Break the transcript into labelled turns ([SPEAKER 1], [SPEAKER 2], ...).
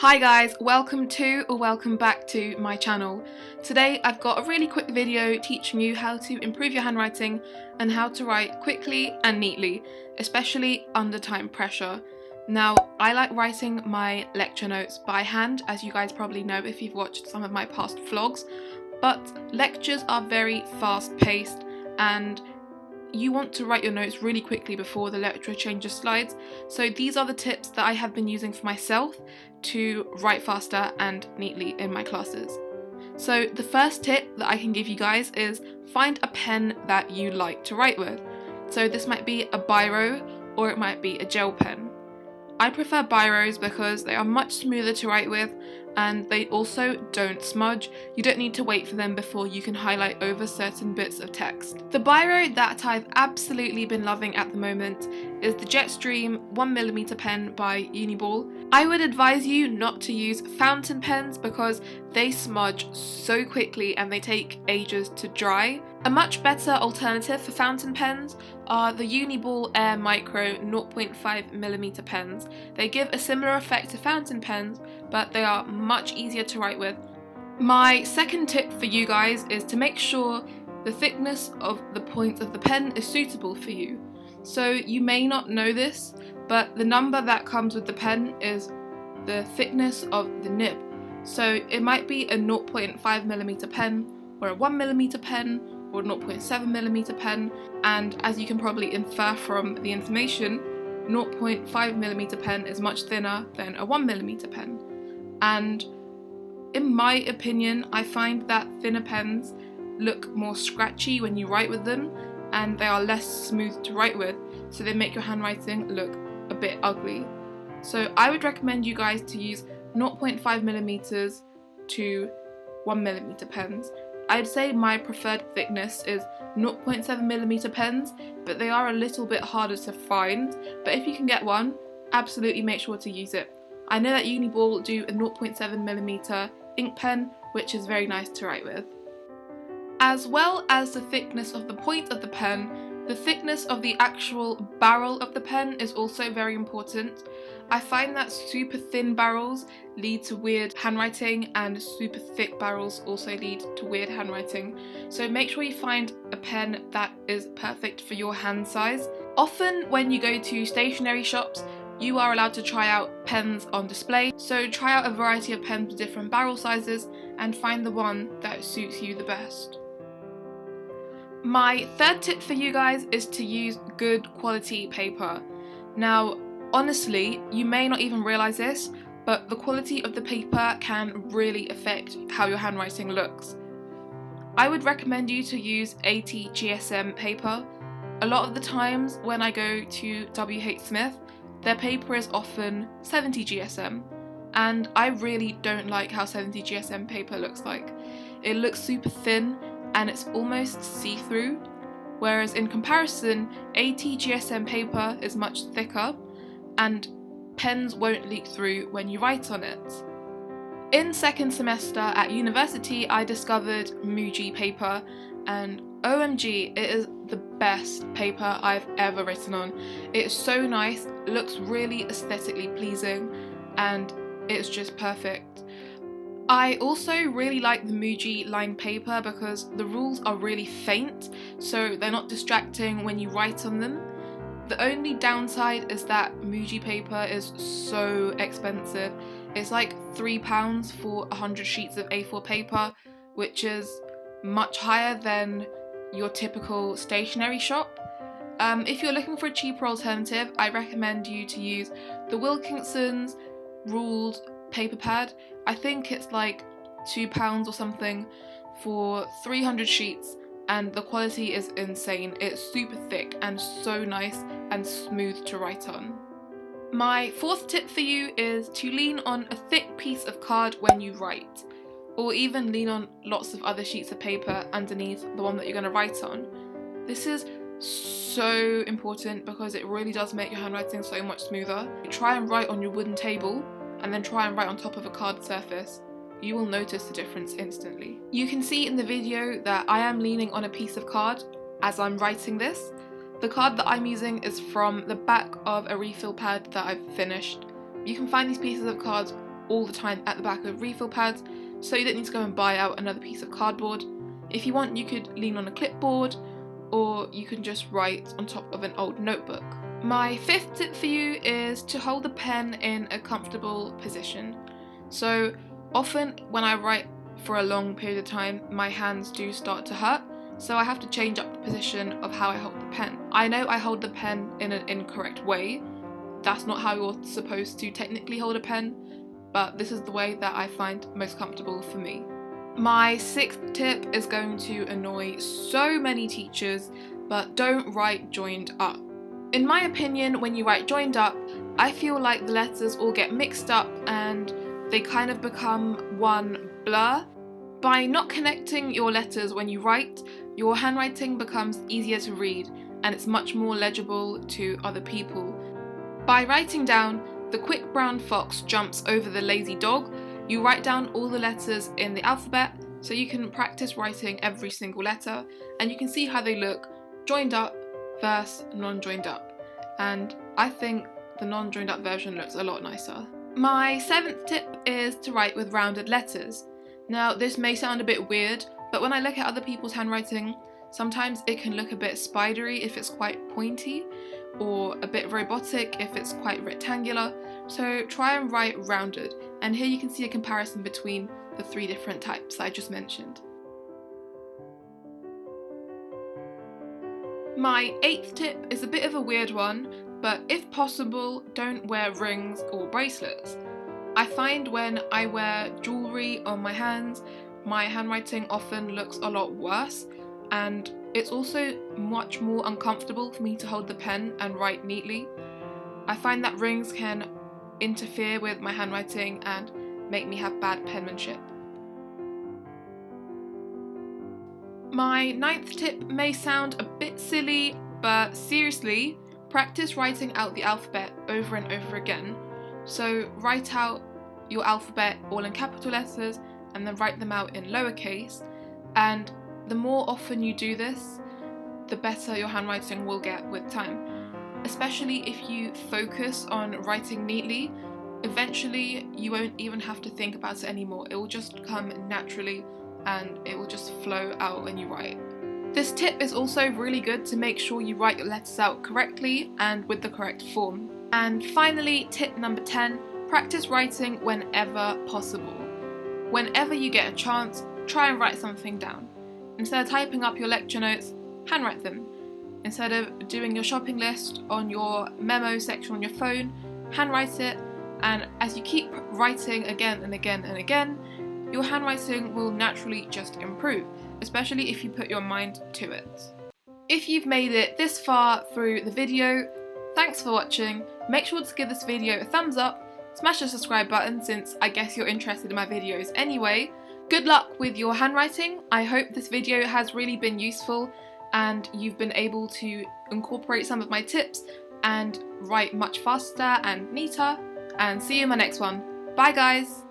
[SPEAKER 1] Hi guys, welcome to or welcome back to my channel. Today I've got a really quick video teaching you how to improve your handwriting and how to write quickly and neatly, especially under time pressure. Now, I like writing my lecture notes by hand, as you guys probably know if you've watched some of my past vlogs, but lectures are very fast paced and you want to write your notes really quickly before the lecturer changes slides. So these are the tips that I have been using for myself to write faster and neatly in my classes. So the first tip that I can give you guys is find a pen that you like to write with. So this might be a biro or it might be a gel pen. I prefer biros because they are much smoother to write with and they also don't smudge. You don't need to wait for them before you can highlight over certain bits of text. The biro that I've absolutely been loving at the moment is the Jetstream 1mm pen by Uni Ball. I would advise you not to use fountain pens because they smudge so quickly and they take ages to dry. A much better alternative for fountain pens are the Uni Ball Air Micro 0.5mm pens. They give a similar effect to fountain pens, but they are much easier to write with. My second tip for you guys is to make sure the thickness of the point of the pen is suitable for you. So you may not know this, but the number that comes with the pen is the thickness of the nib. So it might be a 0.5mm pen or a 1mm pen or 0.7mm pen, and as you can probably infer from the information, 0.5mm pen is much thinner than a 1mm pen. And in my opinion, I find that thinner pens look more scratchy when you write with them and they are less smooth to write with, so they make your handwriting look a bit ugly. So I would recommend you guys to use 0.5mm to 1mm pens. I'd say my preferred thickness is 0.7mm pens, but they are a little bit harder to find, but if you can get one, absolutely make sure to use it. I know that Uni Ball do a 0.7mm ink pen, which is very nice to write with. As well as the thickness of the point of the pen, the thickness of the actual barrel of the pen is also very important. I find that super thin barrels lead to weird handwriting and super thick barrels also lead to weird handwriting. So make sure you find a pen that is perfect for your hand size. Often when you go to stationery shops, you are allowed to try out pens on display. So try out a variety of pens with different barrel sizes and find the one that suits you the best. My third tip for you guys is to use good quality paper. Now, honestly, you may not even realise this, but the quality of the paper can really affect how your handwriting looks. I would recommend you to use 80 GSM paper. A lot of the times when I go to WH Smith, their paper is often 70 GSM, and I really don't like how 70 GSM paper looks like. It looks super thin and it's almost see-through, whereas in comparison, 80 GSM paper is much thicker and pens won't leak through when you write on it. In second semester at university, I discovered Mooji Paper, and OMG, it is the best paper I've ever written on. It's so nice, looks really aesthetically pleasing, and it's just perfect. I also really like the Mooji lined paper because the rules are really faint, so they're not distracting when you write on them. The only downside is that Mooji paper is so expensive. It's like £3 for 100 sheets of A4 paper, which is much higher than your typical stationery shop. If you're looking for a cheaper alternative, I recommend you to use the Wilkinson's ruled paper pad. I think it's like £2 or something for 300 sheets, and the quality is insane. It's super thick and so nice and smooth to write on. My fourth tip for you is to lean on a thick piece of card when you write, or even lean on lots of other sheets of paper underneath the one that you're going to write on. This is so important because it really does make your handwriting so much smoother. Try and write on your wooden table and then try and write on top of a card surface. You will notice the difference instantly. You can see in the video that I am leaning on a piece of card as I'm writing this. The card that I'm using is from the back of a refill pad that I've finished. You can find these pieces of cards all the time at the back of refill pads, so you don't need to go and buy out another piece of cardboard. If you want, you could lean on a clipboard, or you can just write on top of an old notebook. My fifth tip for you is to hold the pen in a comfortable position. So often when I write for a long period of time, my hands do start to hurt, so I have to change up the position of how I hold the pen. I know I hold the pen in an incorrect way. That's not how you're supposed to technically hold a pen, but this is the way that I find most comfortable for me. My sixth tip is going to annoy so many teachers, but don't write joined up. In my opinion, when you write joined up, I feel like the letters all get mixed up and they kind of become one blur. By not connecting your letters when you write, your handwriting becomes easier to read and it's much more legible to other people. By writing down, the quick brown fox jumps over the lazy dog, you write down all the letters in the alphabet so you can practice writing every single letter and you can see how they look joined up versus non-joined up. And I think the non-joined up version looks a lot nicer. My seventh tip is to write with rounded letters. Now this may sound a bit weird, but when I look at other people's handwriting, sometimes it can look a bit spidery if it's quite pointy, or a bit robotic if it's quite rectangular, so try and write rounded, and here you can see a comparison between the three different types I just mentioned. My eighth tip is a bit of a weird one, but if possible, don't wear rings or bracelets. I find when I wear jewellery on my hands, my handwriting often looks a lot worse, and it's also much more uncomfortable for me to hold the pen and write neatly. I find that rings can interfere with my handwriting and make me have bad penmanship. My ninth tip may sound a bit silly, but seriously, practice writing out the alphabet over and over again. So write out your alphabet all in capital letters and then write them out in lowercase, and the more often you do this, the better your handwriting will get with time. Especially if you focus on writing neatly, eventually you won't even have to think about it anymore. It will just come naturally and it will just flow out when you write. This tip is also really good to make sure you write your letters out correctly and with the correct form. And finally, tip number 10, practice writing whenever possible. Whenever you get a chance, try and write something down. Instead of typing up your lecture notes, handwrite them. Instead of doing your shopping list on your memo section on your phone, handwrite it, and as you keep writing again and again and again, your handwriting will naturally just improve, especially if you put your mind to it. If you've made it this far through the video, thanks for watching. Make sure to give this video a thumbs up, smash the subscribe button since I guess you're interested in my videos anyway. Good luck with your handwriting. I hope this video has really been useful and you've been able to incorporate some of my tips and write much faster and neater, and see you in my next one. Bye guys!